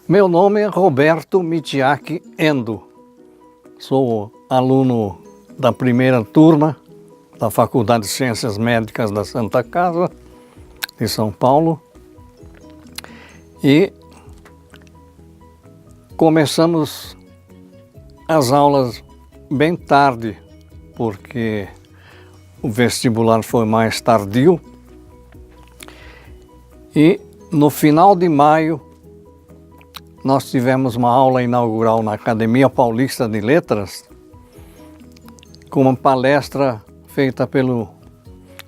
Meu nome é Roberto Mitiaki Endo. Sou aluno da primeira turma da Faculdade de Ciências Médicas da Santa Casa, de São Paulo. E começamos as aulas bem tarde, porque o vestibular foi mais tardio. E no final de maio, nós tivemos uma aula inaugural na Academia Paulista de Letras, com uma palestra feita pelo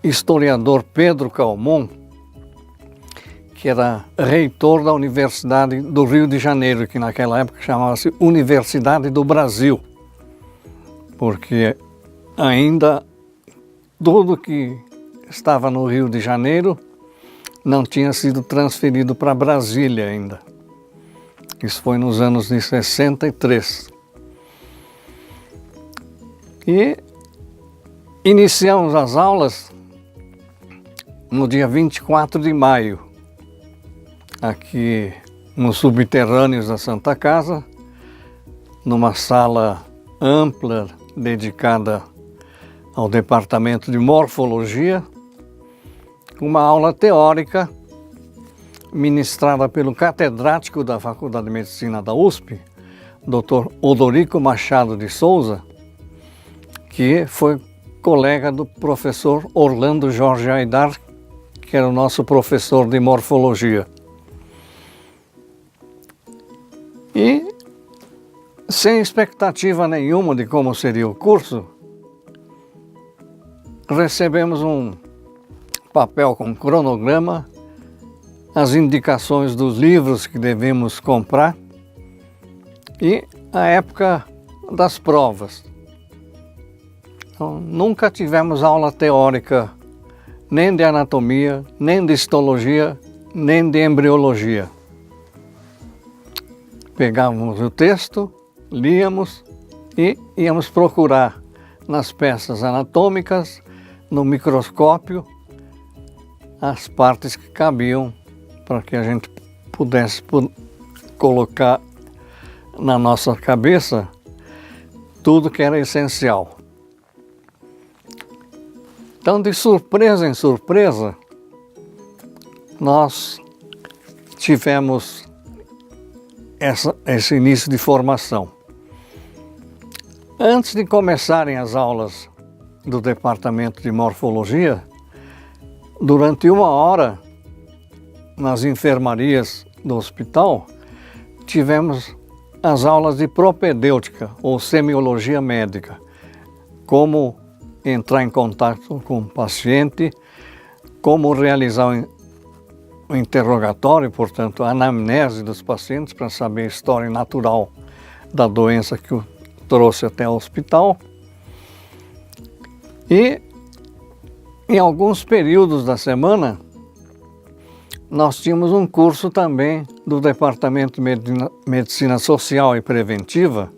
historiador Pedro Calmon, que era reitor da Universidade do Rio de Janeiro, que naquela época chamava-se Universidade do Brasil, porque ainda tudo que estava no Rio de Janeiro não tinha sido transferido para Brasília ainda. Isso foi nos anos de 63. E iniciamos as aulas no dia 24 de maio, aqui nos subterrâneos da Santa Casa, numa sala ampla dedicada ao departamento de morfologia, uma aula teórica ministrada pelo catedrático da Faculdade de Medicina da USP, Dr. Odorico Machado de Souza, que foi colega do professor Orlando Jorge Aidar, que era o nosso professor de morfologia. E, sem expectativa nenhuma de como seria o curso, recebemos um papel com cronograma, as indicações dos livros que devemos comprar e a época das provas. Então, nunca tivemos aula teórica nem de anatomia, nem de histologia, nem de embriologia. Pegávamos o texto, líamos e íamos procurar nas peças anatômicas, no microscópio, as partes que cabiam para que a gente pudesse colocar na nossa cabeça tudo que era essencial. Então, de surpresa em surpresa, nós tivemos esse início de formação. Antes de começarem as aulas do Departamento de Morfologia, durante 1 hora, nas enfermarias do hospital, tivemos as aulas de propedêutica, ou semiologia médica, como entrar em contato com o paciente, como realizar o interrogatório, portanto, a anamnese dos pacientes para saber a história natural da doença que o trouxe até o hospital. E em alguns períodos da semana, nós tínhamos um curso também do Departamento de Medicina Social e Preventiva,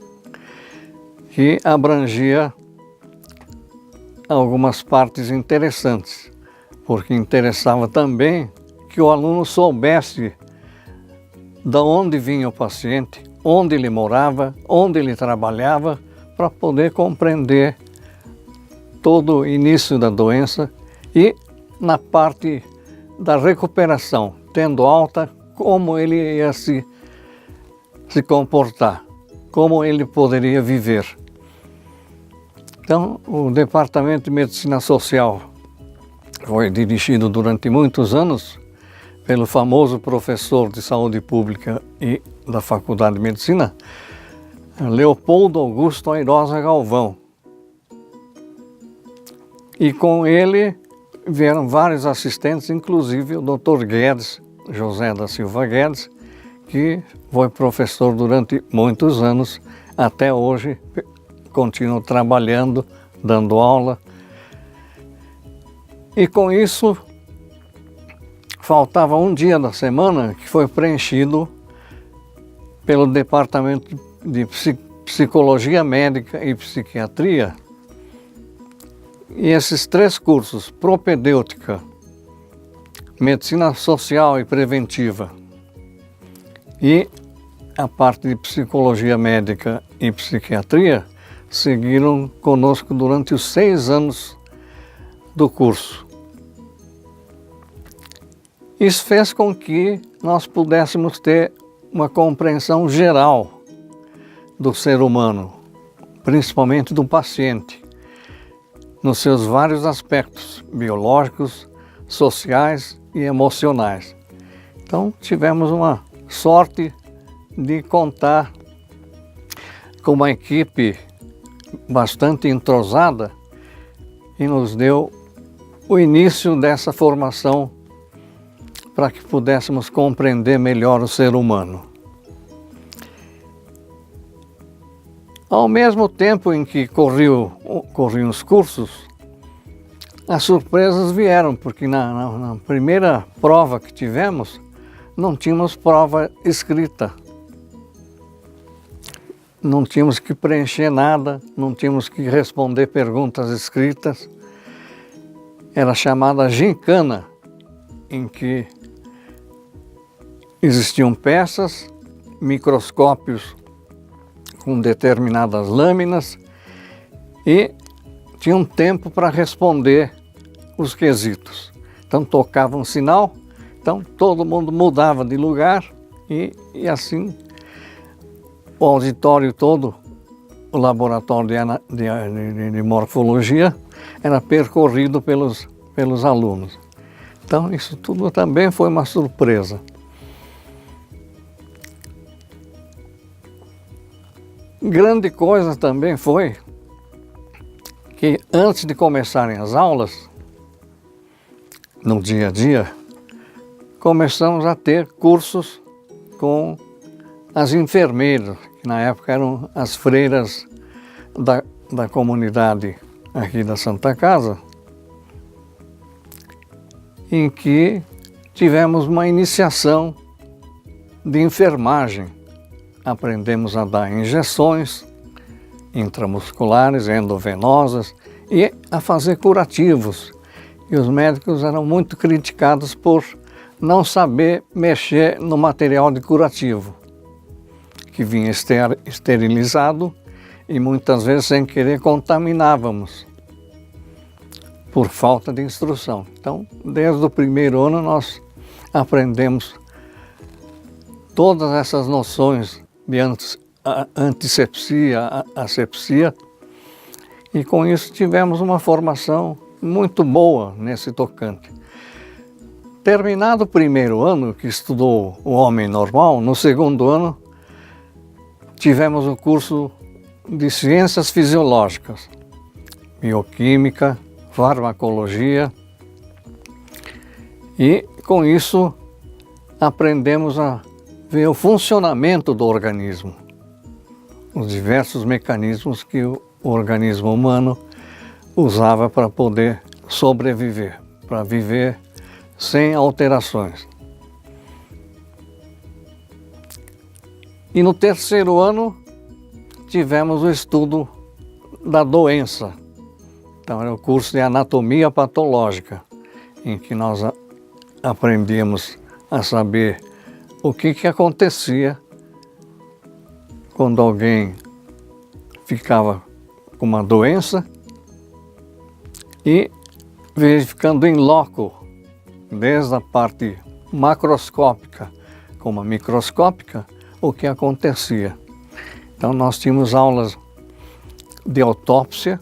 que abrangia algumas partes interessantes, porque interessava também que o aluno soubesse de onde vinha o paciente, onde ele morava, onde ele trabalhava, para poder compreender todo o início da doença e na parte da recuperação, tendo alta, como ele ia se comportar, como ele poderia viver. Então, o Departamento de Medicina Social foi dirigido durante muitos anos pelo famoso professor de saúde pública e da Faculdade de Medicina, Leopoldo Augusto Airosa Galvão. E com ele vieram vários assistentes, inclusive o Dr. Guedes, José da Silva Guedes, que foi professor durante muitos anos, até hoje continua trabalhando, dando aula. E com isso, faltava um dia da semana que foi preenchido pelo Departamento de Psicologia Médica e Psiquiatria. E esses 3 cursos, propedêutica, medicina social e preventiva e a parte de psicologia médica e psiquiatria seguiram conosco durante os 6 anos do curso. Isso fez com que nós pudéssemos ter uma compreensão geral do ser humano, principalmente do paciente, nos seus vários aspectos biológicos, sociais e emocionais. Então, tivemos uma sorte de contar com uma equipe bastante entrosada e nos deu o início dessa formação para que pudéssemos compreender melhor o ser humano. Ao mesmo tempo em que corriam os cursos, as surpresas vieram, porque na primeira prova que tivemos, não tínhamos prova escrita. Não tínhamos que preencher nada, não tínhamos que responder perguntas escritas. Era chamada gincana, em que existiam peças, microscópios com determinadas lâminas e tinha um tempo para responder os quesitos. Então tocava um sinal, então todo mundo mudava de lugar e assim o auditório todo, o laboratório de morfologia era percorrido pelos alunos. Então isso tudo também foi uma surpresa. Grande coisa também foi que antes de começarem as aulas, no dia a dia, começamos a ter cursos com as enfermeiras, que na época eram as freiras da comunidade aqui da Santa Casa, em que tivemos uma iniciação de enfermagem. Aprendemos a dar injeções intramusculares, endovenosas e a fazer curativos. E os médicos eram muito criticados por não saber mexer no material de curativo, que vinha esterilizado e muitas vezes sem querer contaminávamos por falta de instrução. Então, desde o primeiro ano nós aprendemos todas essas noções de antisepsia, asepsia, e com isso tivemos uma formação muito boa nesse tocante. Terminado o primeiro ano, que estudou o homem normal, no segundo ano tivemos o curso de ciências fisiológicas, bioquímica, farmacologia, e com isso aprendemos a ver o funcionamento do organismo, os diversos mecanismos que o organismo humano usava para poder sobreviver, para viver sem alterações. E no terceiro ano tivemos o estudo da doença. Então era o curso de anatomia patológica, em que nós aprendíamos a saber o que acontecia quando alguém ficava com uma doença e verificando em loco, desde a parte macroscópica como a microscópica, o que acontecia. Então nós tínhamos aulas de autópsia,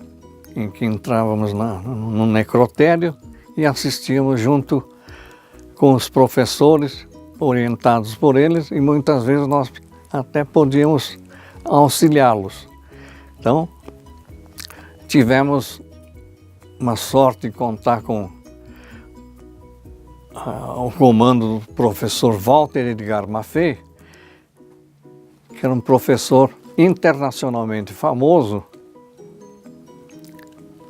em que entrávamos no necrotério e assistíamos junto com os professores, orientados por eles, e muitas vezes nós até podíamos auxiliá-los. Então, tivemos uma sorte de contar com o comando do professor Walter Edgar Maffei, que era um professor internacionalmente famoso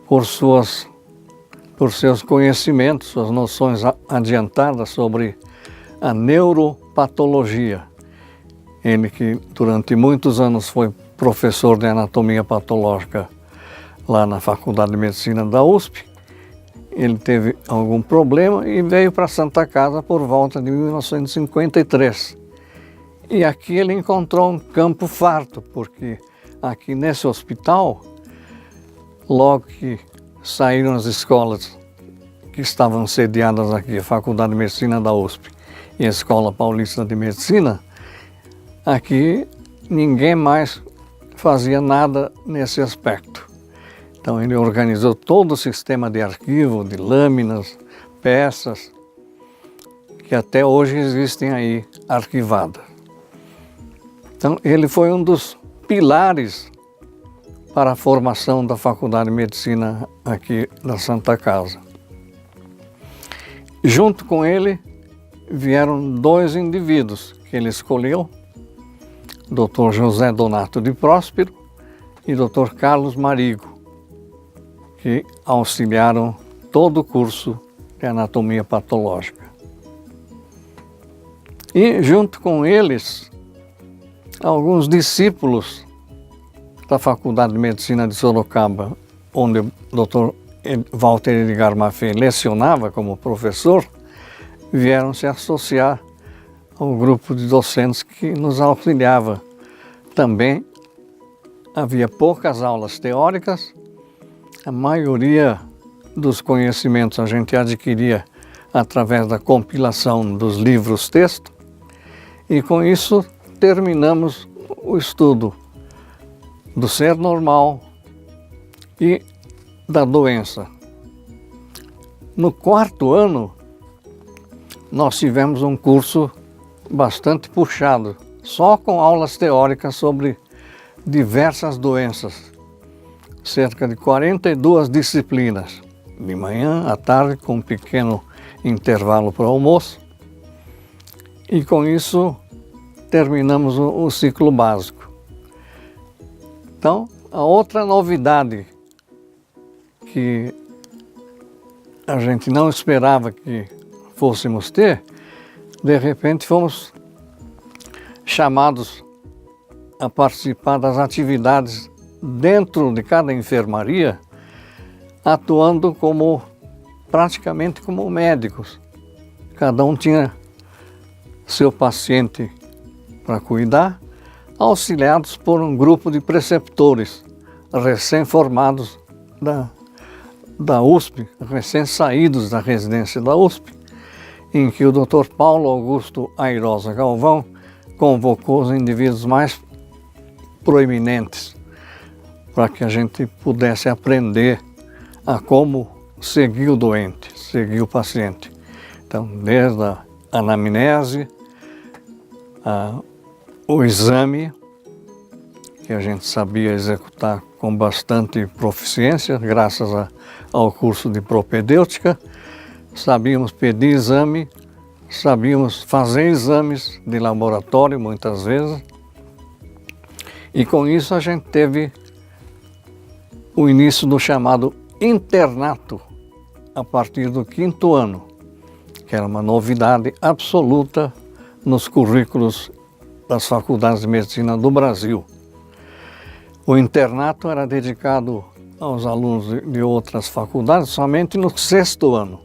por seus conhecimentos, suas noções adiantadas sobre a neuropatologia. Ele que durante muitos anos foi professor de anatomia patológica lá na Faculdade de Medicina da USP, ele teve algum problema e veio para a Santa Casa por volta de 1953. E aqui ele encontrou um campo farto, porque aqui nesse hospital, logo que saíram as escolas que estavam sediadas aqui, a Faculdade de Medicina da USP e a Escola Paulista de Medicina, aqui ninguém mais fazia nada nesse aspecto. Então ele organizou todo o sistema de arquivo, de lâminas, peças, que até hoje existem aí arquivadas. Então ele foi um dos pilares para a formação da Faculdade de Medicina aqui da Santa Casa. Junto com ele vieram dois indivíduos que ele escolheu, Dr. José Donato de Próspero e Dr. Carlos Marigo, que auxiliaram todo o curso de anatomia patológica. E junto com eles, alguns discípulos da Faculdade de Medicina de Sorocaba, onde o Dr. Walter Edgar Maffei lecionava como professor, vieram se associar ao grupo de docentes que nos auxiliava. Também havia poucas aulas teóricas, a maioria dos conhecimentos a gente adquiria através da compilação dos livros-texto, e com isso terminamos o estudo do ser normal e da doença. No quarto ano, nós tivemos um curso bastante puxado, só com aulas teóricas sobre diversas doenças, cerca de 42 disciplinas, de manhã à tarde, com um pequeno intervalo para o almoço, e com isso terminamos o ciclo básico. Então, a outra novidade que a gente não esperava que fôssemos ter, de repente fomos chamados a participar das atividades dentro de cada enfermaria, atuando praticamente como médicos. Cada um tinha seu paciente para cuidar, auxiliados por um grupo de preceptores recém-formados da USP, recém-saídos da residência da USP, em que o Dr. Paulo Augusto Airosa Galvão convocou os indivíduos mais proeminentes para que a gente pudesse aprender a como seguir o doente, seguir o paciente. Então, desde a anamnese, o exame, que a gente sabia executar com bastante proficiência, graças ao curso de propedêutica, sabíamos pedir exame, sabíamos fazer exames de laboratório muitas vezes, e com isso a gente teve o início do chamado internato a partir do quinto ano, que era uma novidade absoluta nos currículos das faculdades de medicina do Brasil. O internato era dedicado aos alunos de outras faculdades somente no sexto ano.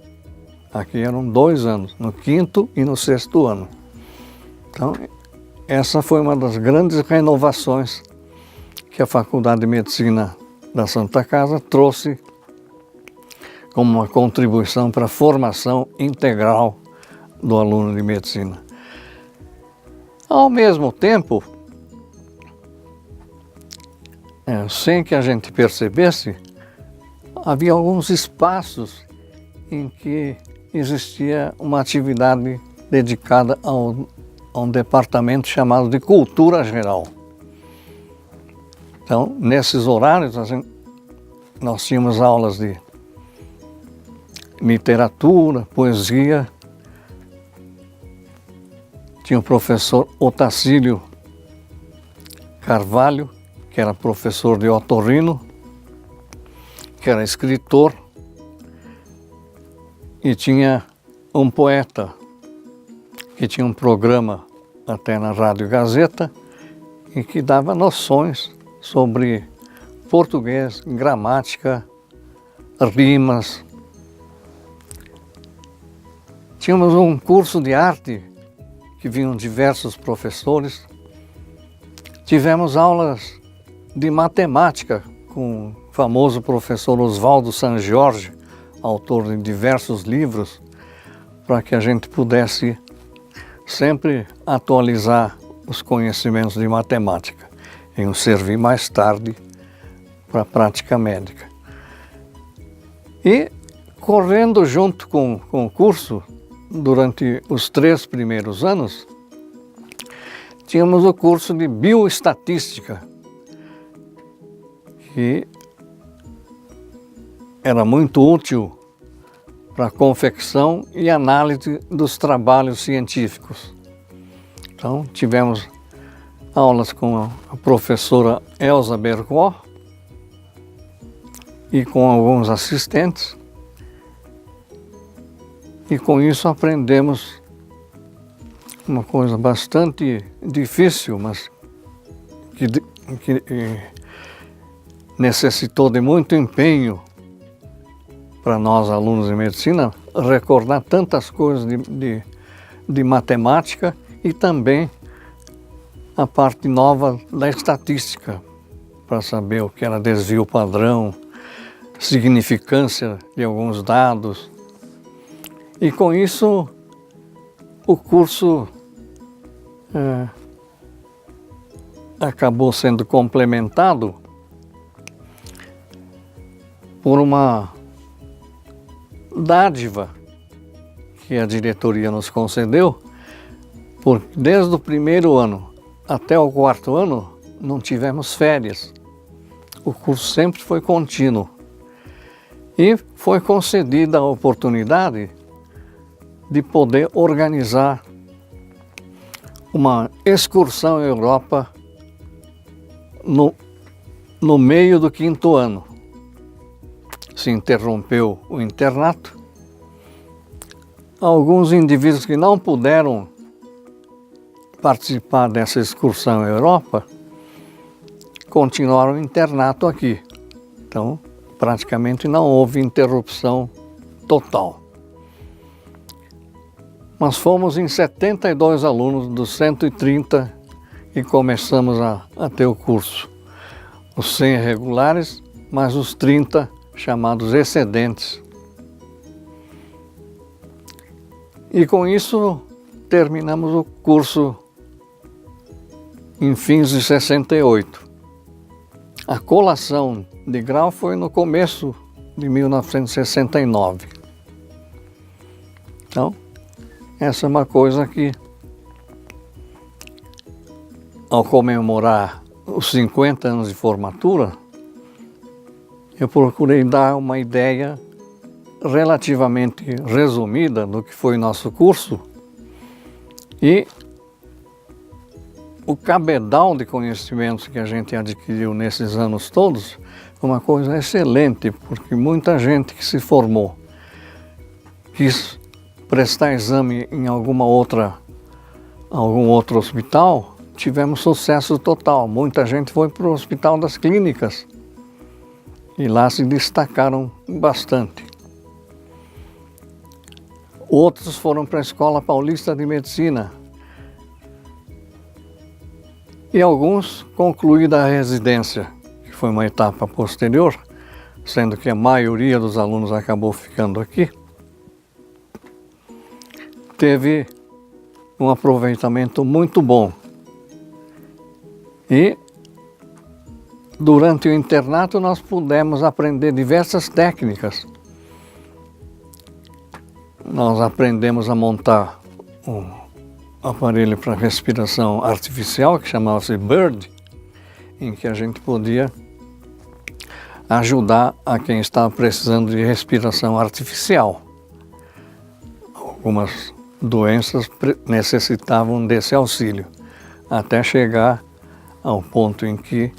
Aqui eram 2 anos, no quinto e no sexto ano. Então, essa foi uma das grandes renovações que a Faculdade de Medicina da Santa Casa trouxe como uma contribuição para a formação integral do aluno de medicina. Ao mesmo tempo, sem que a gente percebesse, havia alguns espaços em que existia uma atividade dedicada a um departamento chamado de Cultura Geral. Então, nesses horários, nós tínhamos aulas de literatura, poesia. Tinha o professor Otacílio Carvalho, que era professor de otorrino, que era escritor, e tinha um poeta que tinha um programa até na Rádio Gazeta e que dava noções sobre português, gramática, rimas. Tínhamos um curso de arte que vinham diversos professores. Tivemos aulas de matemática com o famoso professor Oswaldo Sangiorgi, autor de diversos livros, para que a gente pudesse sempre atualizar os conhecimentos de matemática e nos servir mais tarde para a prática médica. E correndo junto com o curso, durante os 3 primeiros anos, tínhamos o curso de bioestatística, que era muito útil para a confecção e análise dos trabalhos científicos. Então, tivemos aulas com a professora Elza Bergó e com alguns assistentes, e com isso aprendemos uma coisa bastante difícil, mas que necessitou de muito empenho para nós, alunos de medicina, recordar tantas coisas de matemática e também a parte nova da estatística, para saber o que era desvio padrão, significância de alguns dados. E com isso, o curso acabou sendo complementado por uma dádiva que a diretoria nos concedeu, porque desde o primeiro ano até o 4º ano não tivemos férias. O curso sempre foi contínuo. E foi concedida a oportunidade de poder organizar uma excursão à Europa no meio do 5º ano. Se interrompeu o internato. Alguns indivíduos que não puderam participar dessa excursão à Europa continuaram o internato aqui. Então, praticamente não houve interrupção total. Mas fomos em 72 alunos dos 130 e começamos a ter o curso. Os 100 regulares, mais os 30 chamados excedentes. E com isso terminamos o curso em fins de 68. A colação de grau foi no começo de 1969. Então, essa é uma coisa que, ao comemorar os 50 anos de formatura, eu procurei dar uma ideia relativamente resumida do que foi nosso curso e o cabedal de conhecimentos que a gente adquiriu nesses anos todos foi uma coisa excelente, porque muita gente que se formou quis prestar exame em algum outro hospital, tivemos sucesso total. Muita gente foi para o Hospital das Clínicas e lá se destacaram bastante. Outros foram para a Escola Paulista de Medicina e alguns concluída a residência, que foi uma etapa posterior, sendo que a maioria dos alunos acabou ficando aqui. Teve um aproveitamento muito bom. E durante o internato nós pudemos aprender diversas técnicas. Nós aprendemos a montar um aparelho para respiração artificial que chamava-se BIRD, em que a gente podia ajudar a quem estava precisando de respiração artificial. Algumas doenças necessitavam desse auxílio, até chegar ao ponto em que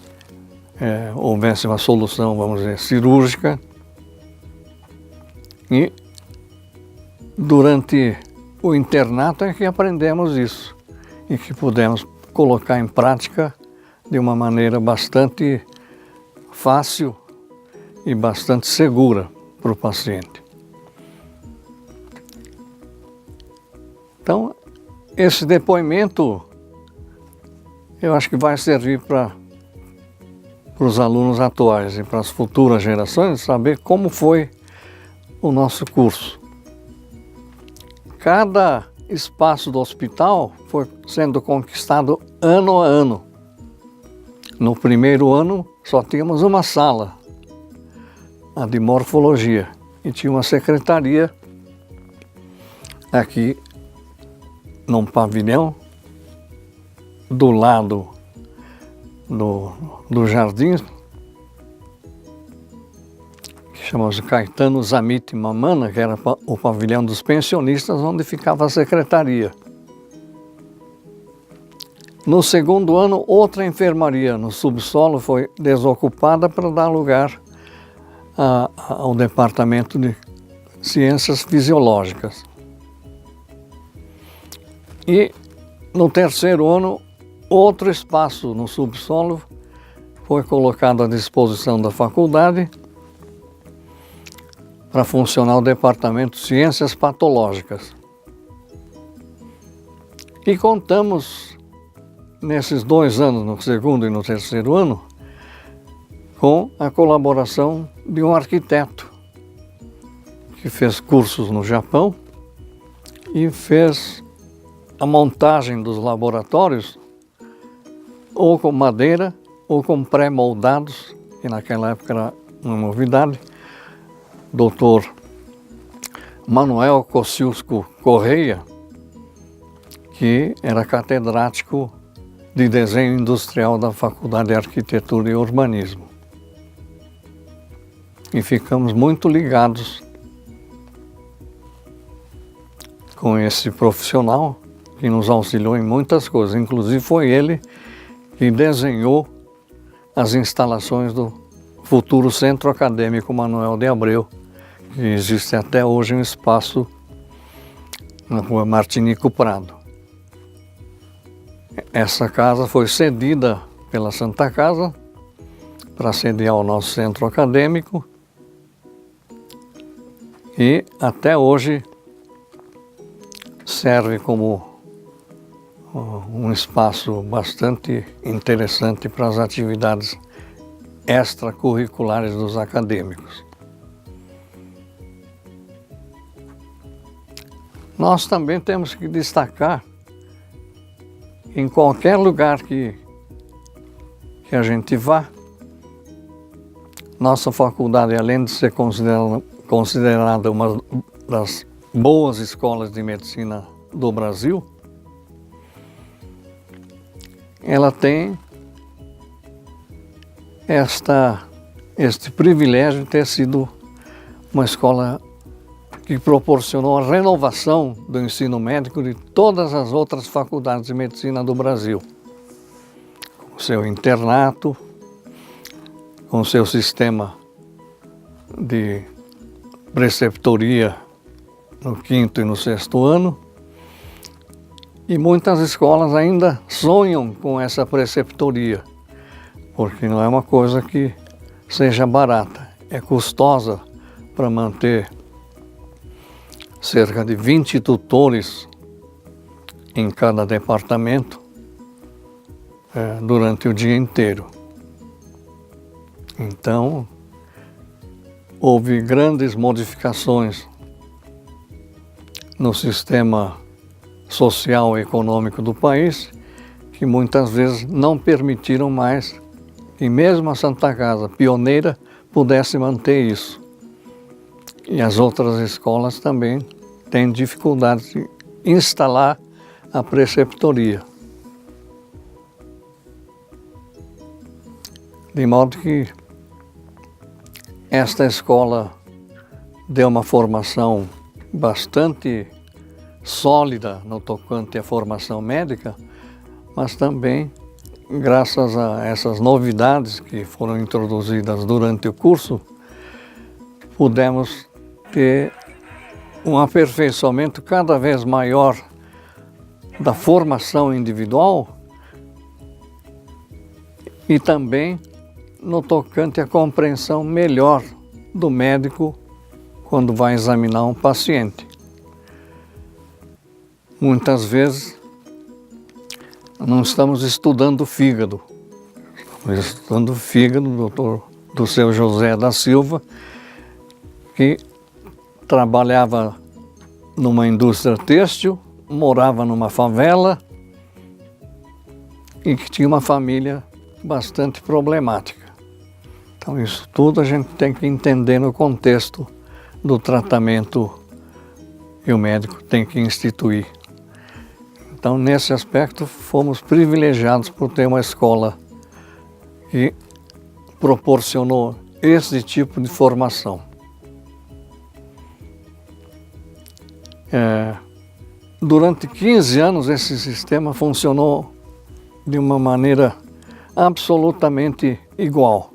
houvesse uma solução, vamos dizer, cirúrgica. E durante o internato é que aprendemos isso e que pudemos colocar em prática de uma maneira bastante fácil e bastante segura para o paciente. Então, esse depoimento eu acho que vai servir para os alunos atuais e para as futuras gerações saber como foi o nosso curso. Cada espaço do hospital foi sendo conquistado ano a ano. No primeiro ano só tínhamos uma sala, a de morfologia, e tinha uma secretaria aqui num pavilhão do lado do jardim, que chamava-se Caetano Zamit Mamana, que era o pavilhão dos pensionistas, onde ficava a secretaria. No segundo ano, outra enfermaria no subsolo foi desocupada para dar lugar ao departamento de ciências fisiológicas. E no terceiro ano, outro espaço no subsolo foi colocado à disposição da faculdade para funcionar o departamento de ciências patológicas. E contamos, nesses 2 anos, no segundo e no terceiro ano, com a colaboração de um arquiteto que fez cursos no Japão e fez a montagem dos laboratórios ou com madeira ou com pré-moldados, que naquela época era uma novidade. Dr. Manuel Kosciuszko Correia, que era catedrático de desenho industrial da Faculdade de Arquitetura e Urbanismo. E ficamos muito ligados com esse profissional que nos auxiliou em muitas coisas. Inclusive foi ele que desenhou as instalações do futuro Centro Acadêmico Manuel de Abreu, que existe até hoje um espaço na rua Martinico Prado. Essa casa foi cedida pela Santa Casa para sediar o nosso centro acadêmico e até hoje serve como um espaço bastante interessante para as atividades extracurriculares dos acadêmicos. Nós também temos que destacar, em qualquer lugar que a gente vá, nossa faculdade, além de ser considerada uma das boas escolas de medicina do Brasil, ela tem este privilégio de ter sido uma escola que proporcionou a renovação do ensino médico de todas as outras faculdades de medicina do Brasil. Com seu internato, com seu sistema de preceptoria no 5º e no 6º ano, e muitas escolas ainda sonham com essa preceptoria, porque não é uma coisa que seja barata, é custosa para manter cerca de 20 tutores em cada departamento durante o dia inteiro. Então, houve grandes modificações no sistema social e econômico do país, que muitas vezes não permitiram mais que mesmo a Santa Casa, pioneira, pudesse manter isso. E as outras escolas também têm dificuldade de instalar a preceptoria. De modo que esta escola deu uma formação bastante sólida no tocante à formação médica, mas também, graças a essas novidades que foram introduzidas durante o curso, pudemos ter um aperfeiçoamento cada vez maior da formação individual e também no tocante à compreensão melhor do médico quando vai examinar um paciente. Muitas vezes não estamos estudando o fígado. Estamos estudando o fígado do seu José da Silva, que trabalhava numa indústria têxtil, morava numa favela e que tinha uma família bastante problemática. Então isso tudo a gente tem que entender no contexto do tratamento que o médico tem que instituir. Então nesse aspecto fomos privilegiados por ter uma escola que proporcionou esse tipo de formação. Durante 15 anos esse sistema funcionou de uma maneira absolutamente igual,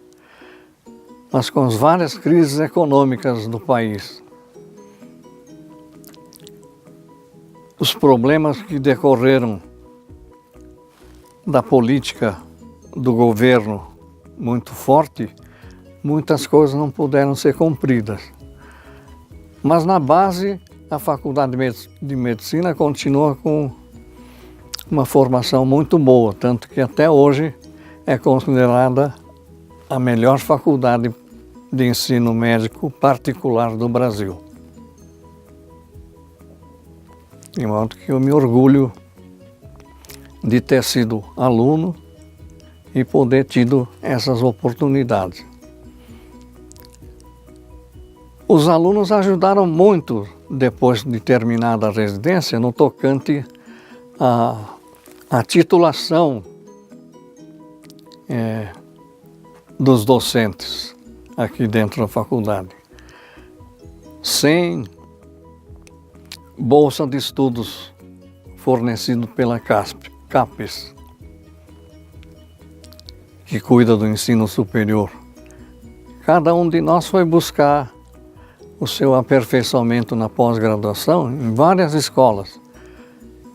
mas com as várias crises econômicas do país. Os problemas que decorreram da política do governo muito forte, muitas coisas não puderam ser cumpridas. Mas na base, a Faculdade de Medicina continua com uma formação muito boa, tanto que até hoje é considerada a melhor faculdade de ensino médico particular do Brasil. De modo que eu me orgulho de ter sido aluno e poder tido essas oportunidades. Os alunos ajudaram muito depois de terminada a residência no tocante à titulação dos docentes aqui dentro da faculdade. Sem bolsa de estudos fornecido pela CAPES, que cuida do ensino superior. Cada um de nós foi buscar o seu aperfeiçoamento na pós-graduação em várias escolas,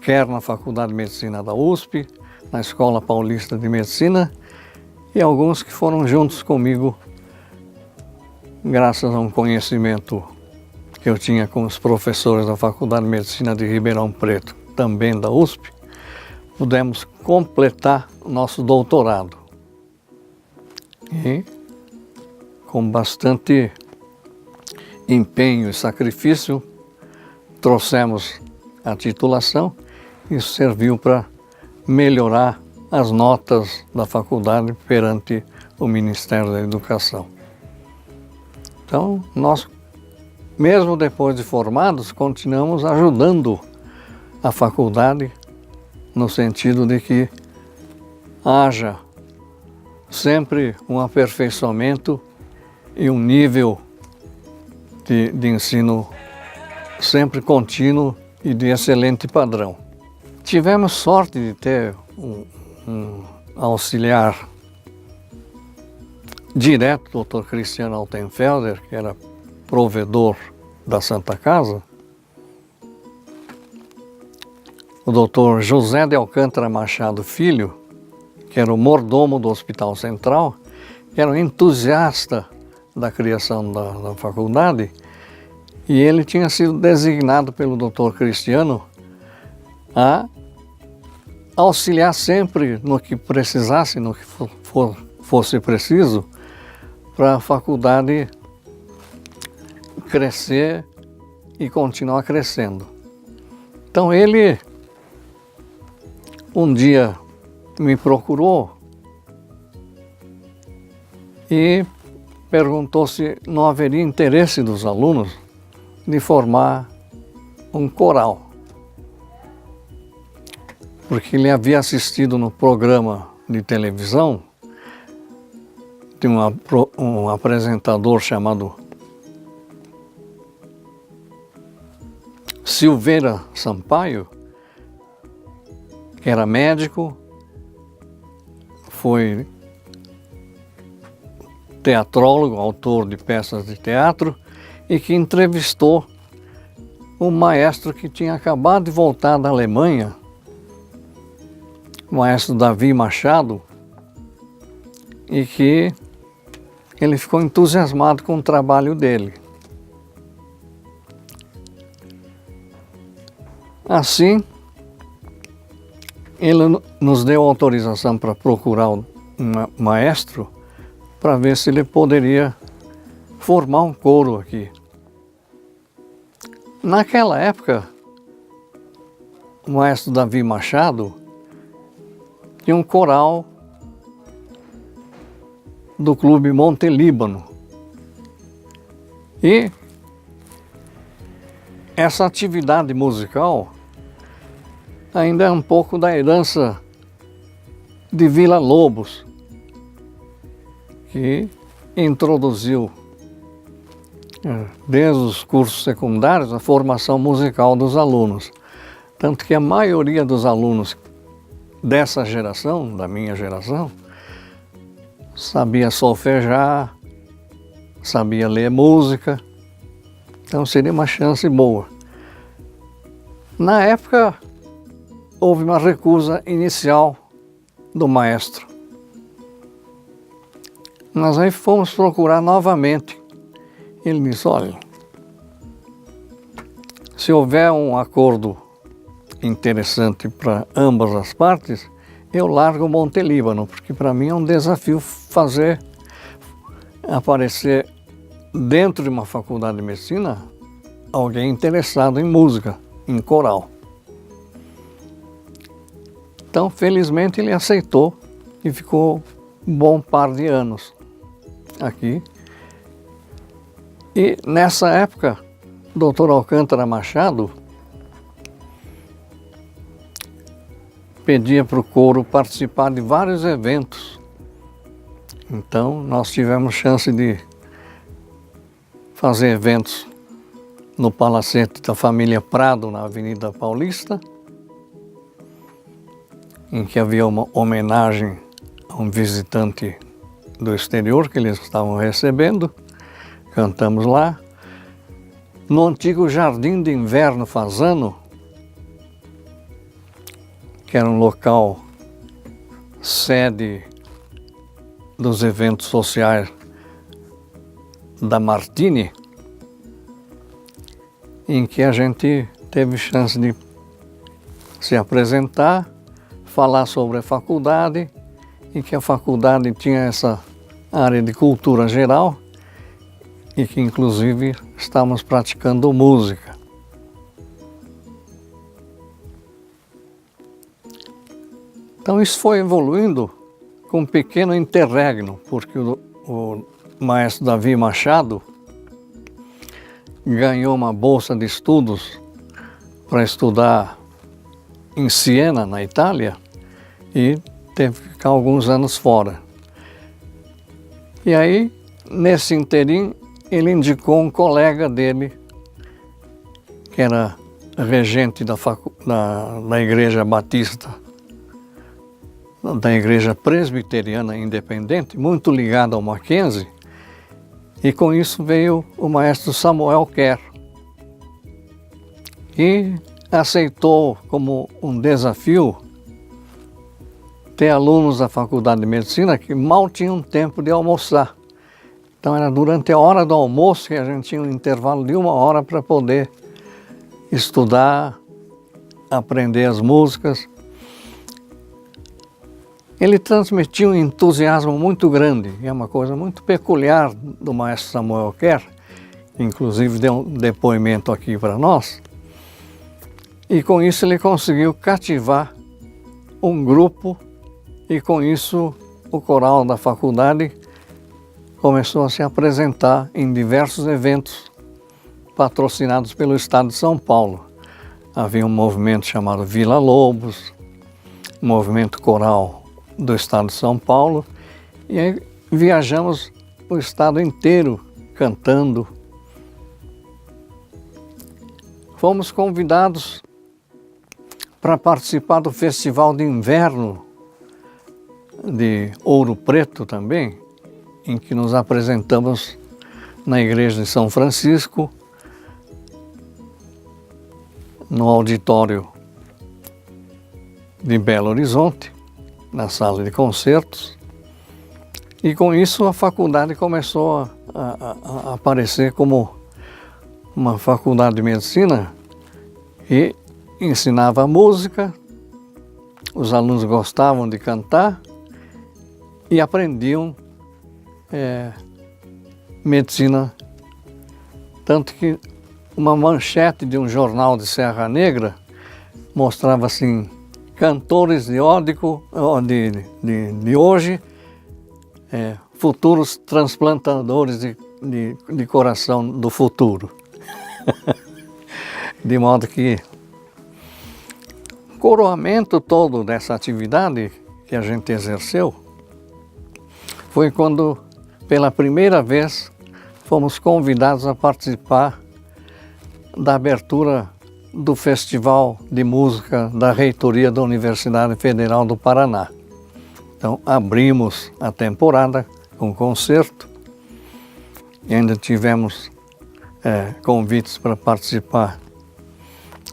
quer na Faculdade de Medicina da USP, na Escola Paulista de Medicina e alguns que foram juntos comigo, graças a um conhecimento que eu tinha com os professores da Faculdade de Medicina de Ribeirão Preto, também da USP, pudemos completar o nosso doutorado. E com bastante empenho e sacrifício, trouxemos a titulação. Isso serviu para melhorar as notas da faculdade perante o Ministério da Educação. Então, nós, mesmo depois de formados, continuamos ajudando a faculdade no sentido de que haja sempre um aperfeiçoamento e um nível de ensino sempre contínuo e de excelente padrão. Tivemos sorte de ter um auxiliar direto, o Dr. Cristiano Altenfelder, que era provedor da Santa Casa, o Dr. José de Alcântara Machado Filho, que era o mordomo do Hospital Central, que era um entusiasta da criação da faculdade, e ele tinha sido designado pelo Dr. Cristiano a auxiliar sempre no que precisasse, no que fosse preciso, para a faculdade crescer e continuar crescendo. Então ele um dia me procurou e perguntou se não haveria interesse dos alunos de formar um coral. Porque ele havia assistido no programa de televisão de um apresentador chamado Silveira Sampaio, que era médico, foi teatrólogo, autor de peças de teatro, e que entrevistou um maestro que tinha acabado de voltar da Alemanha, o maestro Davi Machado, e que ele ficou entusiasmado com o trabalho dele. Assim, ele nos deu autorização para procurar um maestro para ver se ele poderia formar um coro aqui. Naquela época, o maestro Davi Machado tinha um coral do Clube Monte Líbano. E essa atividade musical ainda é um pouco da herança de Vila Lobos, que introduziu, desde os cursos secundários, a formação musical dos alunos. Tanto que a maioria dos alunos dessa geração, da minha geração, sabia solfejar, sabia ler música, então seria uma chance boa. Na época, houve uma recusa inicial do maestro. Nós aí fomos procurar novamente. Ele disse, olha, se houver um acordo interessante para ambas as partes, eu largo o Monte Líbano, porque para mim é um desafio fazer aparecer dentro de uma faculdade de medicina alguém interessado em música, em coral. Então, felizmente, ele aceitou e ficou um bom par de anos aqui. E nessa época, o Dr. Alcântara Machado pedia para o coro participar de vários eventos. Então, nós tivemos chance de fazer eventos no Palacete da Família Prado, na Avenida Paulista, em que havia uma homenagem a um visitante do exterior que eles estavam recebendo. Cantamos lá. No antigo Jardim de Inverno Fazano, que era um local sede dos eventos sociais da Martini, em que a gente teve chance de se apresentar, falar sobre a faculdade, e que a faculdade tinha essa área de cultura geral e que inclusive estávamos praticando música. Então isso foi evoluindo com um pequeno interregno, porque o maestro Davi Machado ganhou uma bolsa de estudos para estudar em Siena, na Itália, e teve que ficar alguns anos fora. E aí, nesse interim, ele indicou um colega dele, que era regente da Igreja Batista, da Igreja Presbiteriana Independente, muito ligado ao Mackenzie, e com isso veio o maestro Samuel Kerr, e aceitou como um desafio ter alunos da Faculdade de Medicina que mal tinham tempo de almoçar. Então era durante a hora do almoço que a gente tinha um intervalo de 1 hora para poder estudar, aprender as músicas. Ele transmitia um entusiasmo muito grande, e é uma coisa muito peculiar do maestro Samuel Kerr, que inclusive deu um depoimento aqui para nós, e com isso ele conseguiu cativar um grupo, e com isso o coral da faculdade começou a se apresentar em diversos eventos patrocinados pelo Estado de São Paulo. Havia um movimento chamado Vila Lobos, um movimento coral do Estado de São Paulo, e aí viajamos o estado inteiro cantando. Fomos convidados para participar do Festival de Inverno de Ouro Preto também, em que nos apresentamos na Igreja de São Francisco, no auditório de Belo Horizonte, na sala de concertos, e com isso a faculdade começou a aparecer como uma faculdade de medicina e ensinava música, os alunos gostavam de cantar e aprendiam medicina. Tanto que uma manchete de um jornal de Serra Negra mostrava assim: cantores de hoje, futuros transplantadores de coração do futuro. De modo que o coroamento todo dessa atividade que a gente exerceu foi quando, pela primeira vez, fomos convidados a participar da abertura do Festival de Música da Reitoria da Universidade Federal do Paraná. Então, abrimos a temporada com concerto e ainda tivemos convites para participar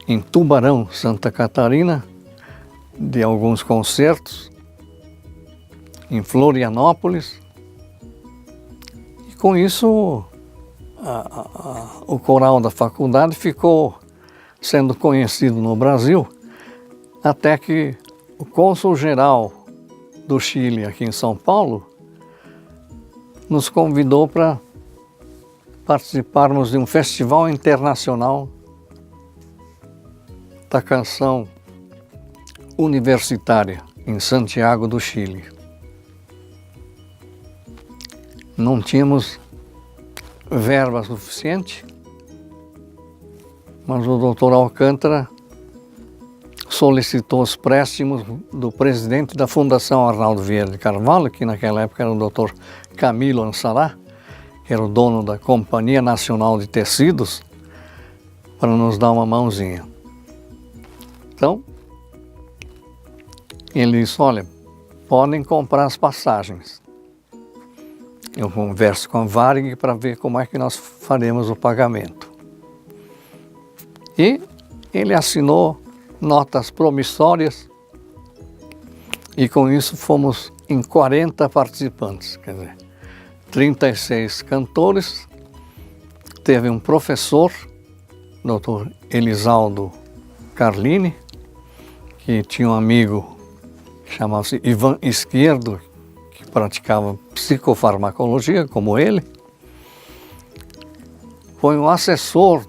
em Tubarão, Santa Catarina, de alguns concertos, em Florianópolis. E com isso, o coral da faculdade ficou sendo conhecido no Brasil, até que o cônsul-geral do Chile, aqui em São Paulo, nos convidou para participarmos de um festival internacional da canção universitária em Santiago do Chile. Não tínhamos verba suficiente, mas o doutor Alcântara solicitou os préstimos do presidente da Fundação Arnaldo Vieira de Carvalho, que naquela época era o doutor Camilo Ansará, que era o dono da Companhia Nacional de Tecidos, para nos dar uma mãozinha. Então, ele disse: olha, podem comprar as passagens. Eu converso com a Varig para ver como é que nós faremos o pagamento. E ele assinou notas promissórias e com isso fomos em 40 participantes, quer dizer, 36 cantores, teve um professor, Dr. Elisaldo Carlini, que tinha um amigo que chamava-se Ivan Esquerdo, que praticava psicofarmacologia, como ele. Foi um assessor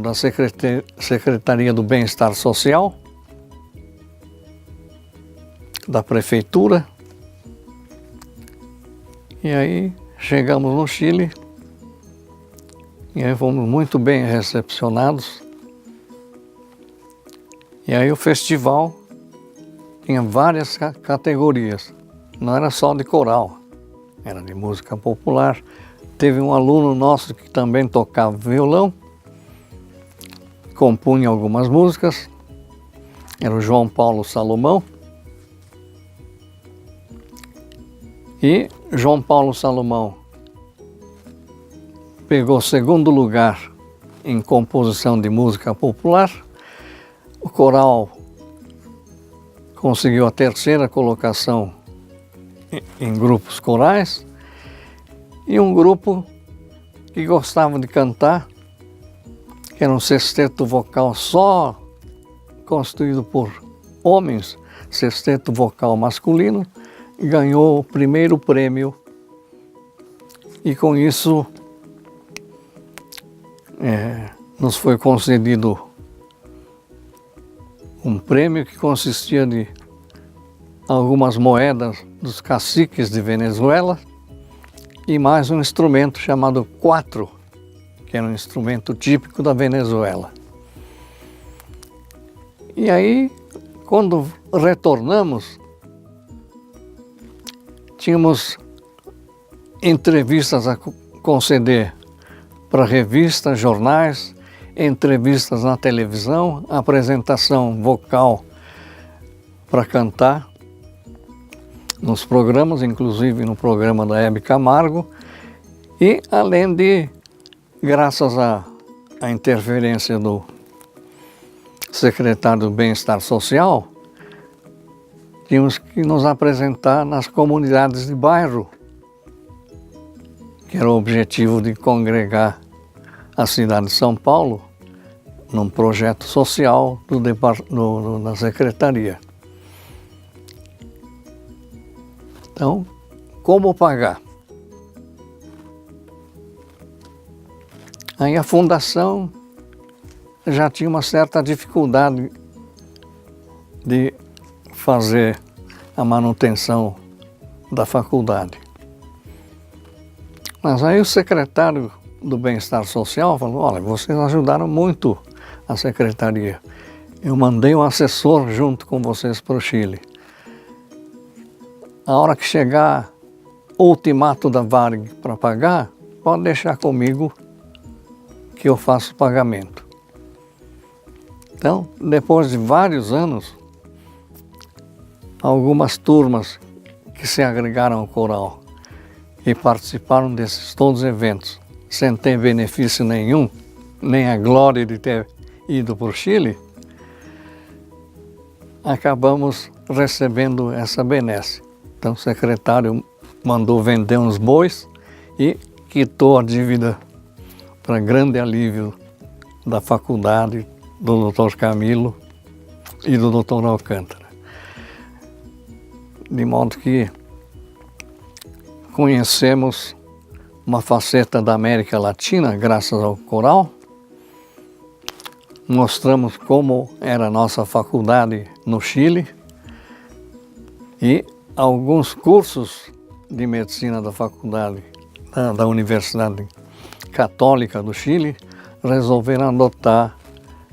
da Secretaria do Bem-Estar Social, da Prefeitura. E aí chegamos no Chile, e aí fomos muito bem recepcionados. E aí o festival tinha várias categorias, não era só de coral, era de música popular. Teve um aluno nosso que também tocava violão, compunha algumas músicas, era o João Paulo Salomão. E João Paulo Salomão pegou segundo lugar em composição de música popular. O coral conseguiu a terceira colocação em grupos corais. E um grupo que gostava de cantar, que era um sexteto vocal só constituído por homens, sexteto vocal masculino, ganhou o primeiro prêmio. E com isso nos foi concedido um prêmio que consistia de algumas moedas dos caciques de Venezuela e mais um instrumento chamado quatro, que era um instrumento típico da Venezuela. E aí, quando retornamos, tínhamos entrevistas a conceder para revistas, jornais, entrevistas na televisão, apresentação vocal para cantar nos programas, inclusive no programa da Hebe Camargo, e além de, graças à interferência do secretário do Bem-Estar Social, tínhamos que nos apresentar nas comunidades de bairro, que era o objetivo de congregar a cidade de São Paulo, num projeto social da secretaria. Então, como pagar? Aí a fundação já tinha uma certa dificuldade de fazer a manutenção da faculdade. Mas aí o secretário do Bem-Estar Social falou: olha, vocês ajudaram muito a secretaria. Eu mandei um assessor junto com vocês para o Chile. A hora que chegar o ultimato da Varig para pagar, pode deixar comigo que eu faço o pagamento. Então, depois de vários anos, algumas turmas que se agregaram ao coral e participaram desses todos os eventos, sem ter benefício nenhum, nem a glória de ter ido para o Chile, acabamos recebendo essa benesse. Então o secretário mandou vender uns bois e quitou a dívida para grande alívio da faculdade, do Dr. Camilo e do Dr. Alcântara. De modo que conhecemos uma faceta da América Latina graças ao coral, mostramos como era a nossa faculdade no Chile e alguns cursos de medicina da faculdade da Universidade Católica do Chile resolveram adotar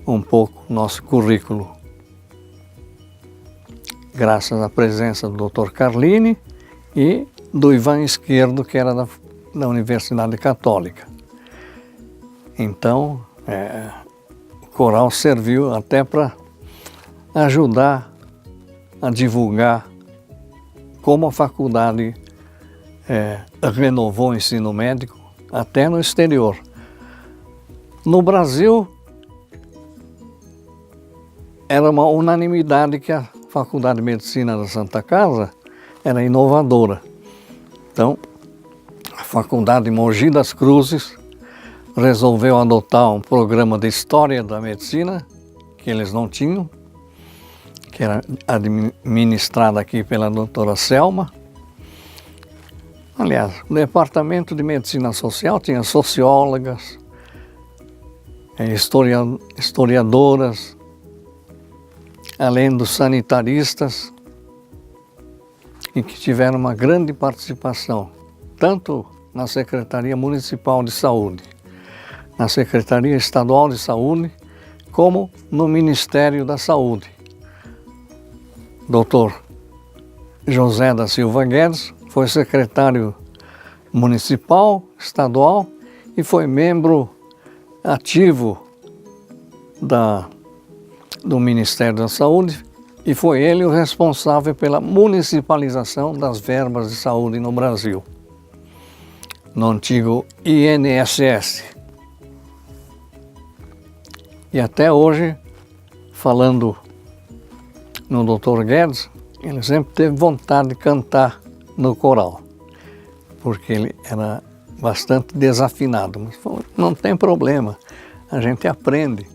um pouco nosso currículo. Graças à presença do Dr. Carlini e do Ivan Esquerdo, que era da Universidade Católica. Então, o coral serviu até para ajudar a divulgar como a faculdade renovou o ensino médico até no exterior. No Brasil, era uma unanimidade que a Faculdade de Medicina da Santa Casa era inovadora. Então, a Faculdade de Mogi das Cruzes resolveu adotar um programa de História da Medicina, que eles não tinham, que era administrado aqui pela doutora Selma. Aliás, o Departamento de Medicina Social tinha sociólogas, historiadoras, além dos sanitaristas, e que tiveram uma grande participação, tanto na Secretaria Municipal de Saúde, na Secretaria Estadual de Saúde, como no Ministério da Saúde. Dr. José da Silva Guedes foi secretário municipal, estadual e foi membro ativo do Ministério da Saúde, e foi ele o responsável pela municipalização das verbas de saúde no Brasil, no antigo INSS. E até hoje, falando no Dr. Guedes, ele sempre teve vontade de cantar no coral, porque ele era bastante desafinado, mas falou, não tem problema, a gente aprende.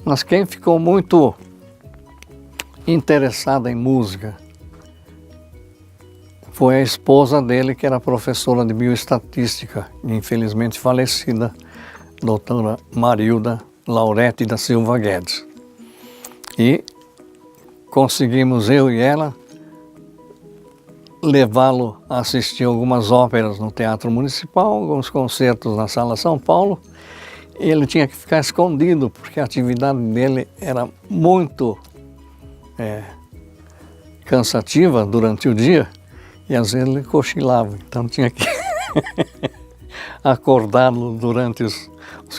Mas quem ficou muito interessada em música foi a esposa dele, que era professora de bioestatística, infelizmente falecida, doutora Marilda Laurete da Silva Guedes. E conseguimos, eu e ela, levá-lo a assistir algumas óperas no Teatro Municipal, alguns concertos na Sala São Paulo. Ele tinha que ficar escondido, porque a atividade dele era muito cansativa durante o dia, e às vezes ele cochilava, então tinha que acordá-lo durante os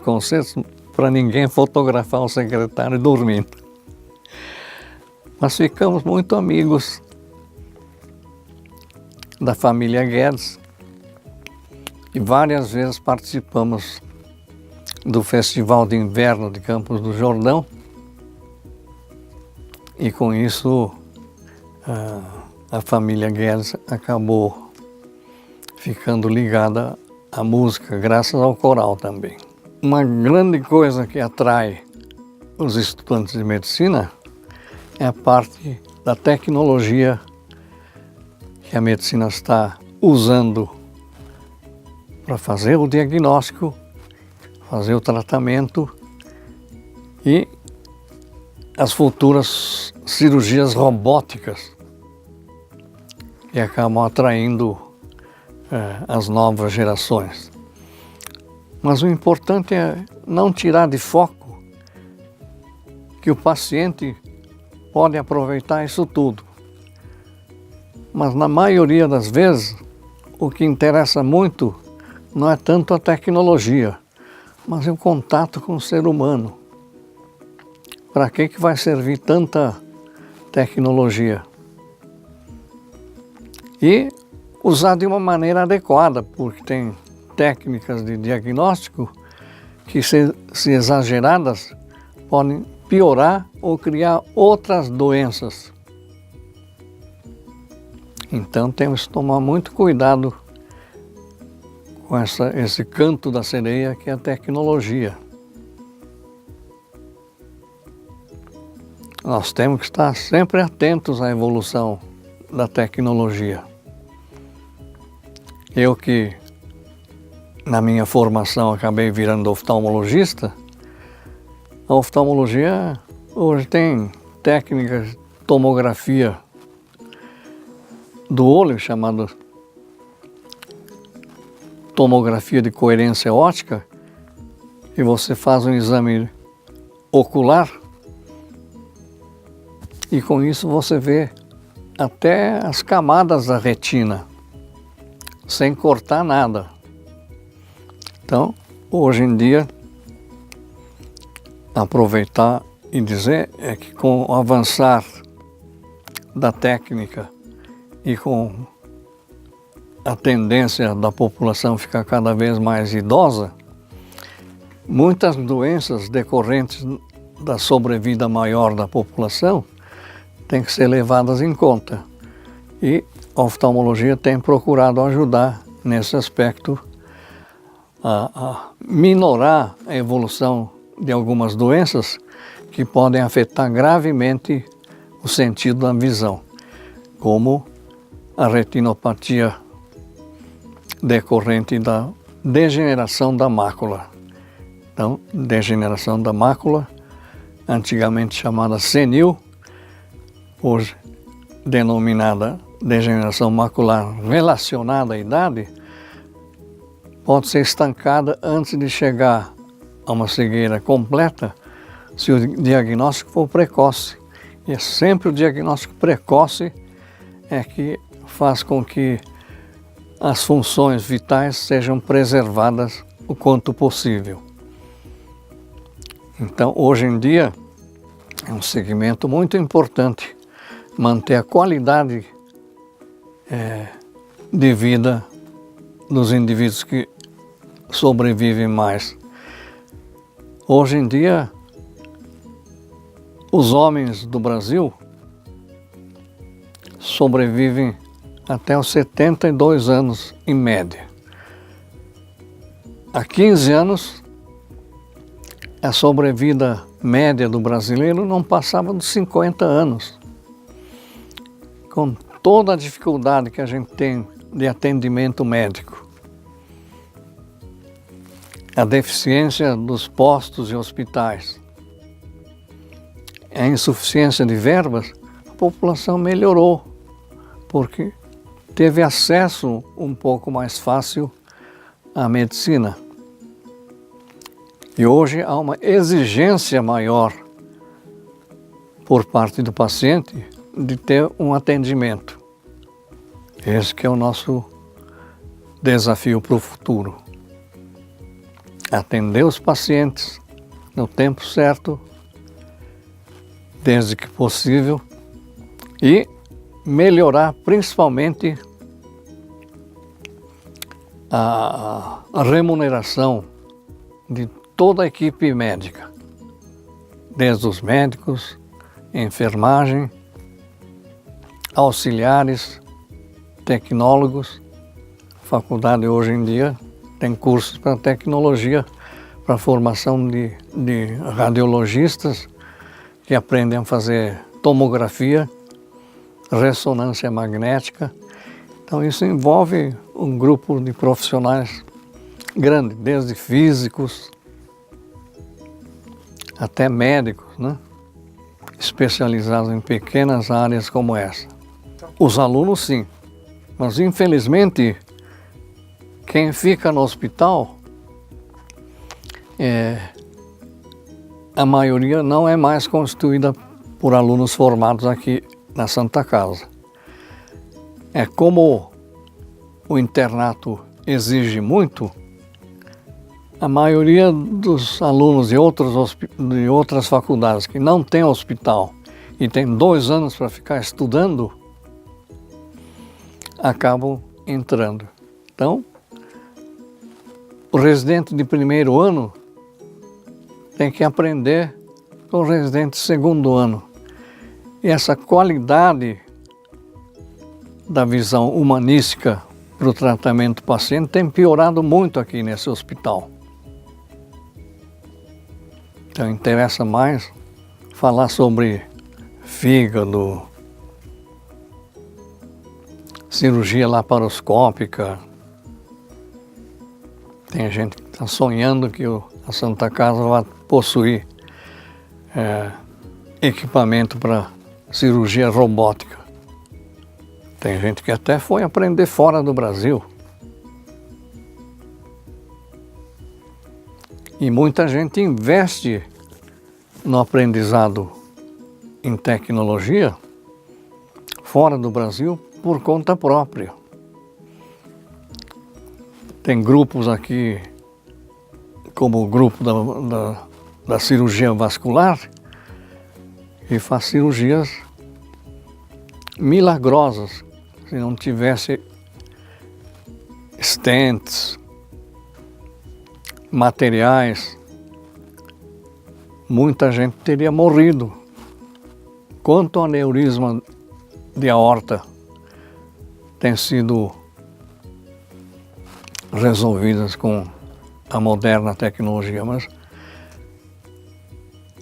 concertos para ninguém fotografar o secretário dormindo. Mas ficamos muito amigos da família Guedes e várias vezes participamos do Festival de Inverno de Campos do Jordão, e com isso a família Guedes acabou ficando ligada à música, graças ao coral também. uma grande coisa que atrai os estudantes de medicina é a parte da tecnologia que a medicina está usando para fazer o diagnóstico, fazer o tratamento e as futuras cirurgias robóticas que acabam atraindo as novas gerações. Mas o importante é não tirar de foco que o paciente pode aproveitar isso tudo. Mas na maioria das vezes, o que interessa muito não é tanto a tecnologia, mas é o contato com o ser humano. Para que vai servir tanta tecnologia? E usar de uma maneira adequada, porque tem técnicas de diagnóstico que, se exageradas, podem piorar ou criar outras doenças. Então temos que tomar muito cuidado com esse canto da sereia que é a tecnologia. Nós temos que estar sempre atentos à evolução da tecnologia. Eu que, na minha formação, acabei virando oftalmologista, a oftalmologia hoje tem técnicas de tomografia do olho, chamada tomografia de coerência óptica, e você faz um exame ocular e com isso você vê até as camadas da retina, sem cortar nada. Então, hoje em dia, aproveitar e dizer é que com o avançar da técnica e com a tendência da população ficar cada vez mais idosa, muitas doenças decorrentes da sobrevida maior da população têm que ser levadas em conta. E a oftalmologia tem procurado ajudar nesse aspecto a minorar a evolução de algumas doenças que podem afetar gravemente o sentido da visão, como a retinopatia decorrente da degeneração da mácula. Então, degeneração da mácula, antigamente chamada senil, hoje denominada degeneração macular relacionada à idade, pode ser estancada antes de chegar a uma cegueira completa se o diagnóstico for precoce. E é sempre o diagnóstico precoce é que faz com que as funções vitais sejam preservadas o quanto possível. Então, hoje em dia, é um segmento muito importante manter a qualidade de vida dos indivíduos que sobrevivem mais. Hoje em dia, os homens do Brasil sobrevivem até os 72 anos em média. Há 15 anos, a sobrevida média do brasileiro não passava dos 50 anos. Com toda a dificuldade que a gente tem de atendimento médico, a deficiência dos postos e hospitais, a insuficiência de verbas, a população melhorou, porque teve acesso um pouco mais fácil à medicina. E hoje há uma exigência maior por parte do paciente de ter um atendimento. Esse que é o nosso desafio para o futuro. Atender os pacientes no tempo certo, desde que possível, e melhorar principalmente a remuneração de toda a equipe médica, desde os médicos, enfermagem, auxiliares, tecnólogos. A faculdade hoje em dia tem cursos para tecnologia para a formação de radiologistas que aprendem a fazer tomografia, ressonância magnética. Então isso envolve um grupo de profissionais grande, desde físicos até médicos, né? Especializados em pequenas áreas como essa. Os alunos sim, mas infelizmente quem fica no hospital, a maioria não é mais constituída por alunos formados aqui na Santa Casa. Como o internato exige muito, a maioria dos alunos de outras faculdades que não tem hospital e tem 2 anos para ficar estudando, acabam entrando. Então, o residente de primeiro ano tem que aprender com o residente de segundo ano. E essa qualidade da visão humanística para o tratamento do paciente tem piorado muito aqui nesse hospital. Então interessa mais falar sobre fígado, cirurgia laparoscópica. Tem gente que está sonhando que a Santa Casa vai possuir equipamento para cirurgia robótica. Tem gente que até foi aprender fora do Brasil. E muita gente investe no aprendizado em tecnologia fora do Brasil por conta própria. Tem grupos aqui, como o grupo da cirurgia vascular, que faz cirurgias milagrosas. Se não tivesse stents, materiais, muita gente teria morrido. Quanto ao aneurisma de aorta tem sido resolvidas com a moderna tecnologia, mas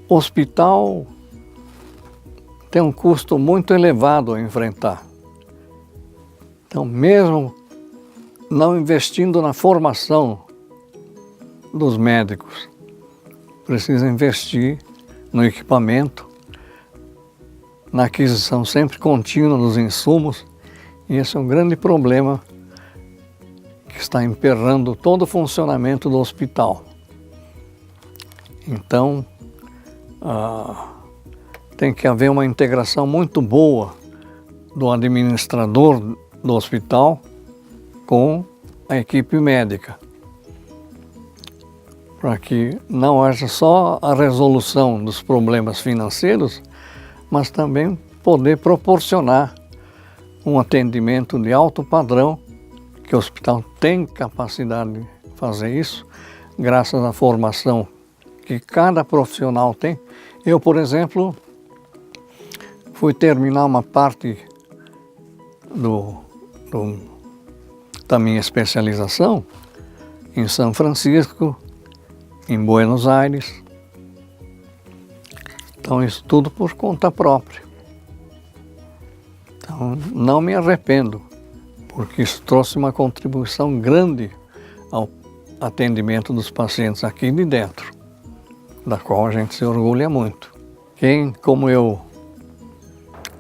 o hospital tem um custo muito elevado a enfrentar. Então, mesmo não investindo na formação dos médicos, precisa investir no equipamento, na aquisição sempre contínua dos insumos, e esse é um grande problema que está emperrando todo o funcionamento do hospital. Então, tem que haver uma integração muito boa do administrador do hospital com a equipe médica, para que não haja só a resolução dos problemas financeiros, mas também poder proporcionar um atendimento de alto padrão, que o hospital tem capacidade de fazer isso, graças à formação que cada profissional tem. Eu, por exemplo, fui terminar uma parte da minha especialização em São Francisco, em Buenos Aires. Então, isso tudo por conta própria. Então, não me arrependo, porque isso trouxe uma contribuição grande ao atendimento dos pacientes aqui de dentro, da qual a gente se orgulha muito. Quem, como eu,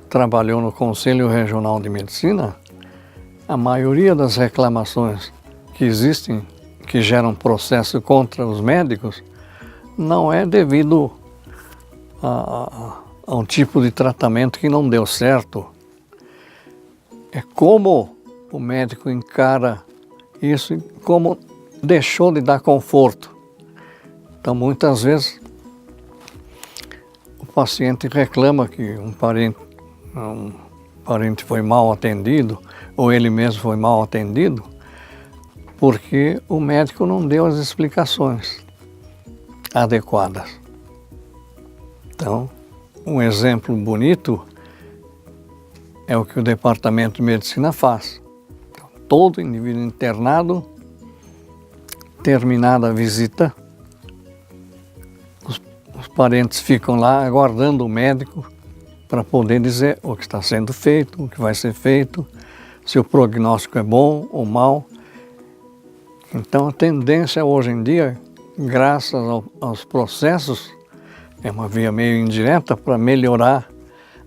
trabalhou no Conselho Regional de Medicina, a maioria das reclamações que existem, que geram processo contra os médicos, não é devido a um tipo de tratamento que não deu certo. É como o médico encara isso e como deixou de dar conforto. Então, muitas vezes, o paciente reclama que um parente foi mal atendido, ou ele mesmo foi mal atendido, porque o médico não deu as explicações adequadas. Então, um exemplo bonito é o que o Departamento de Medicina faz. Então, todo indivíduo internado, terminada a visita, parentes ficam lá aguardando o médico para poder dizer o que está sendo feito, o que vai ser feito, se o prognóstico é bom ou mau. Então a tendência hoje em dia, graças aos processos, é uma via meio indireta para melhorar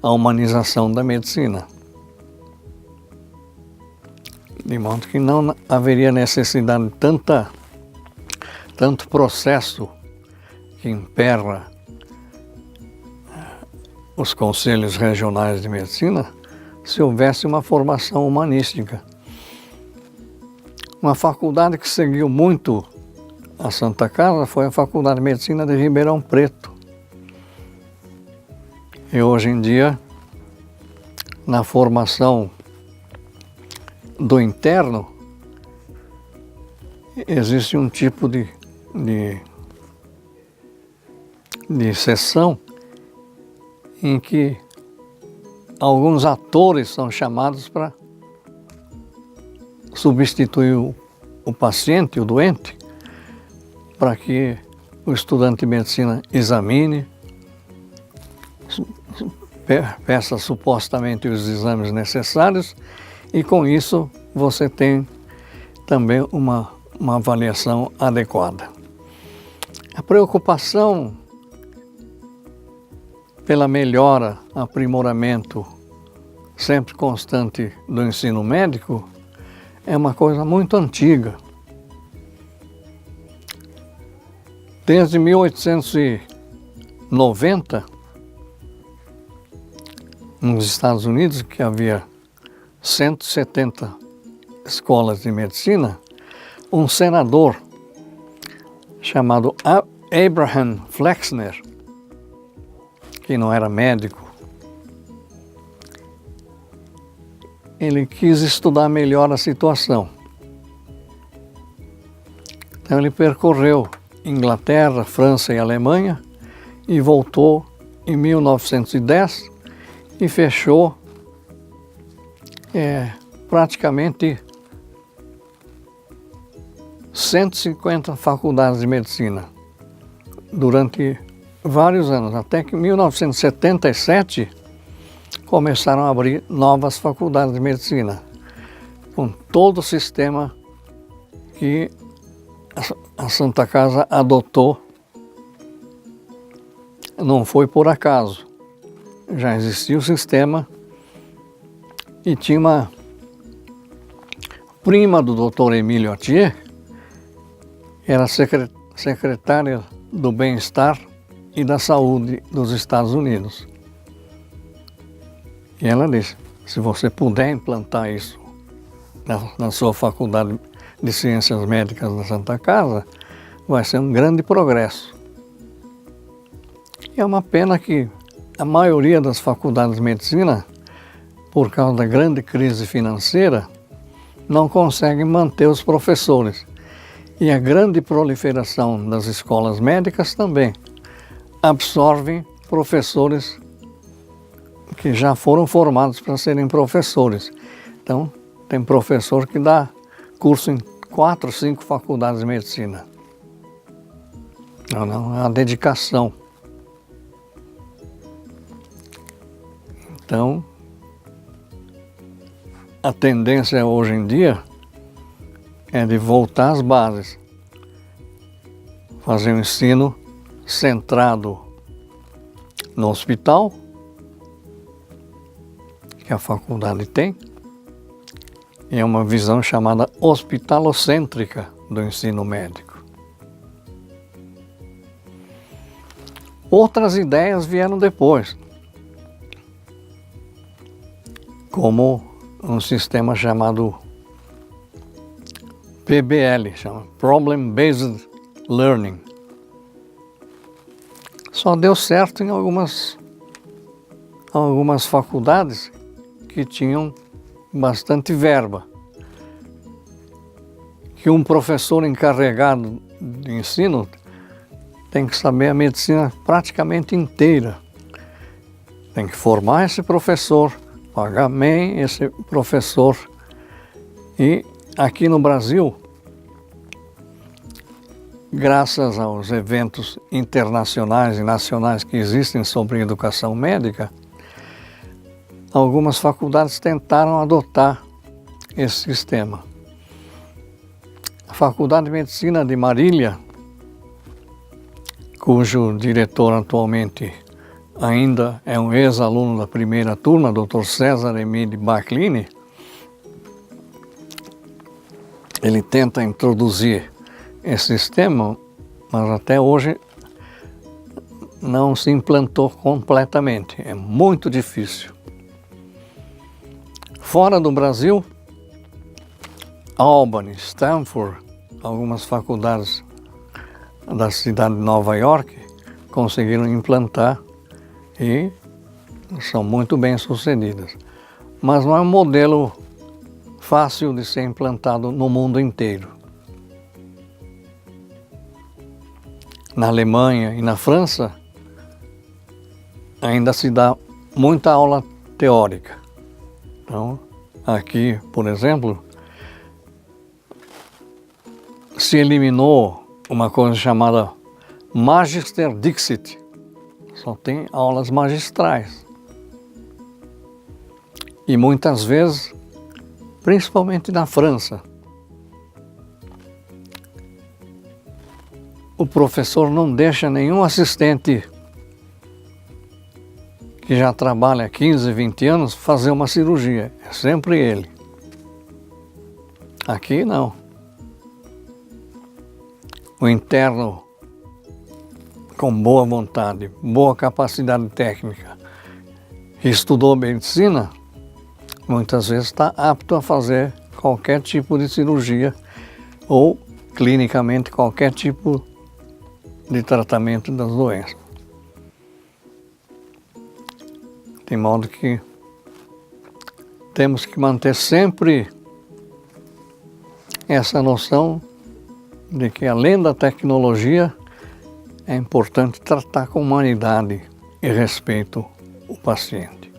a humanização da medicina. De modo que não haveria necessidade de tanto processo que emperra os conselhos regionais de medicina se houvesse uma formação humanística. Uma faculdade que seguiu muito a Santa Casa foi a Faculdade de Medicina de Ribeirão Preto. E hoje em dia, na formação do interno, existe um tipo de sessão em que alguns atores são chamados para substituir o paciente, o doente, para que o estudante de medicina examine, peça supostamente os exames necessários e com isso você tem também uma avaliação adequada. A preocupação pela melhora, aprimoramento sempre constante do ensino médico é uma coisa muito antiga. Desde 1890, nos Estados Unidos, que havia 170 escolas de medicina, um senador chamado Abraham Flexner, que não era médico, ele quis estudar melhor a situação. Então ele percorreu Inglaterra, França e Alemanha e voltou em 1910 e fechou praticamente 150 faculdades de medicina durante vários anos, até que em 1977 começaram a abrir novas faculdades de medicina, com todo o sistema que a Santa Casa adotou. Não foi por acaso, já existia o sistema e tinha uma prima do Dr. Emílio Attier, era secretária do Bem-Estar e da Saúde dos Estados Unidos. E ela disse, se você puder implantar isso na sua faculdade de Ciências Médicas da Santa Casa, vai ser um grande progresso. E é uma pena que a maioria das faculdades de medicina, por causa da grande crise financeira, não conseguem manter os professores. E a grande proliferação das escolas médicas também absorvem professores que já foram formados para serem professores. Então, tem professor que dá curso em 4, 5 faculdades de medicina. Não, é uma dedicação. Então, a tendência hoje em dia é de voltar às bases, fazer um ensino centrado no hospital, que a faculdade tem, e é uma visão chamada hospitalocêntrica do ensino médico. Outras ideias vieram depois, como um sistema chamado PBL, chama Problem Based Learning. Só deu certo em algumas faculdades que tinham bastante verba, que um professor encarregado de ensino tem que saber a medicina praticamente inteira. Tem que formar esse professor, pagar bem esse professor. E aqui no Brasil, graças aos eventos internacionais e nacionais que existem sobre educação médica, algumas faculdades tentaram adotar esse sistema. A Faculdade de Medicina de Marília, cujo diretor atualmente ainda é um ex-aluno da primeira turma, Dr. César Emílio Baclini, ele tenta introduzir esse sistema, mas até hoje não se implantou completamente. É muito difícil. Fora do Brasil, Albany, Stanford, algumas faculdades da cidade de Nova York conseguiram implantar e são muito bem sucedidas. Mas não é um modelo fácil de ser implantado no mundo inteiro. Na Alemanha e na França, ainda se dá muita aula teórica. Então, aqui, por exemplo, se eliminou uma coisa chamada Magister Dixit. Só tem aulas magistrais. E muitas vezes, principalmente na França, o professor não deixa nenhum assistente que já trabalha há 15, 20 anos fazer uma cirurgia. É sempre ele. Aqui não. O interno com boa vontade, boa capacidade técnica, que estudou medicina, muitas vezes está apto a fazer qualquer tipo de cirurgia ou clinicamente qualquer tipo de tratamento das doenças. De modo que temos que manter sempre essa noção de que, além da tecnologia, é importante tratar com humanidade e respeito o paciente.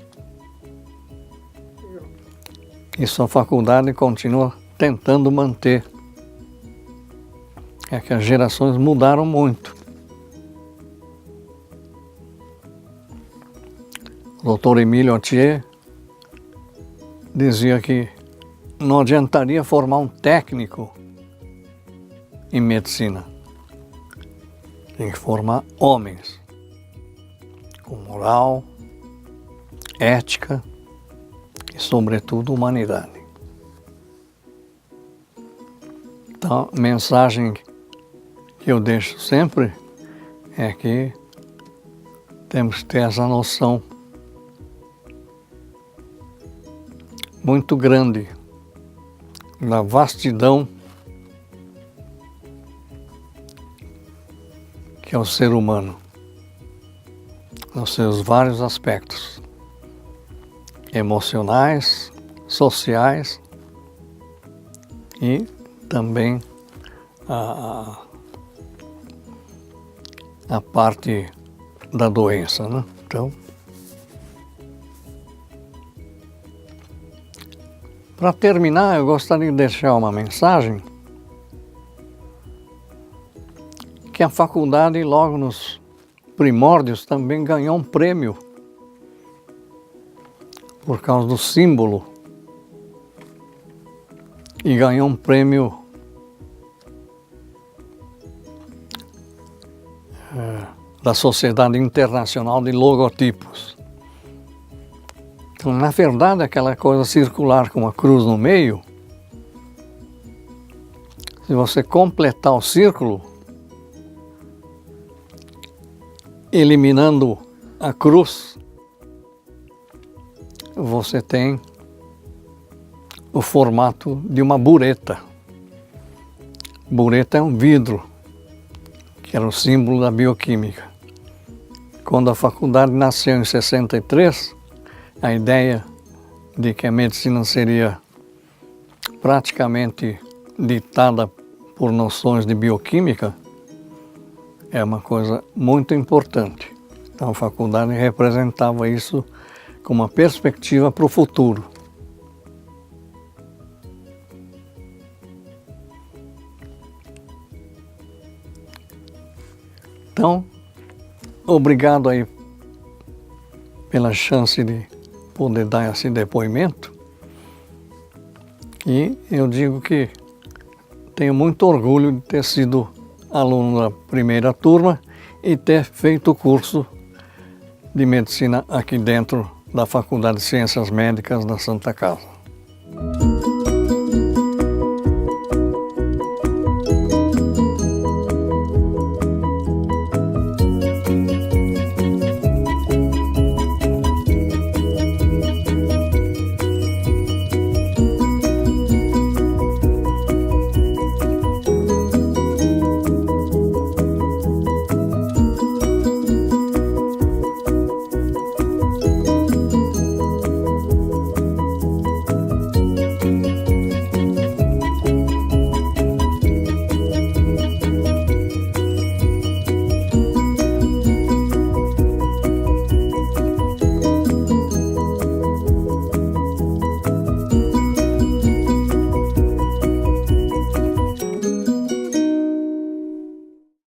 Isso a faculdade continua tentando manter. É que as gerações mudaram muito. O Dr. Emílio Attier dizia que não adiantaria formar um técnico em medicina. Tem que formar homens com moral, ética e, sobretudo, humanidade. Então, a mensagem que eu deixo sempre é que temos que ter essa noção muito grande da vastidão que é o ser humano, nos seus vários aspectos, emocionais, sociais e também a parte da doença, né? Então, para terminar, eu gostaria de deixar uma mensagem que a faculdade, logo nos primórdios, também ganhou um prêmio por causa do símbolo e ganhou um prêmio da Sociedade Internacional de Logotipos. Então, na verdade, aquela coisa circular com uma cruz no meio, se você completar o círculo, eliminando a cruz, você tem o formato de uma bureta. Bureta é um vidro, que era o símbolo da bioquímica. Quando a faculdade nasceu em 63, a ideia de que a medicina seria praticamente ditada por noções de bioquímica é uma coisa muito importante. Então a faculdade representava isso como uma perspectiva para o futuro. Então, obrigado aí pela chance de poder dar esse depoimento. E eu digo que tenho muito orgulho de ter sido aluno da primeira turma e ter feito o curso de medicina aqui dentro da Faculdade de Ciências Médicas da Santa Casa.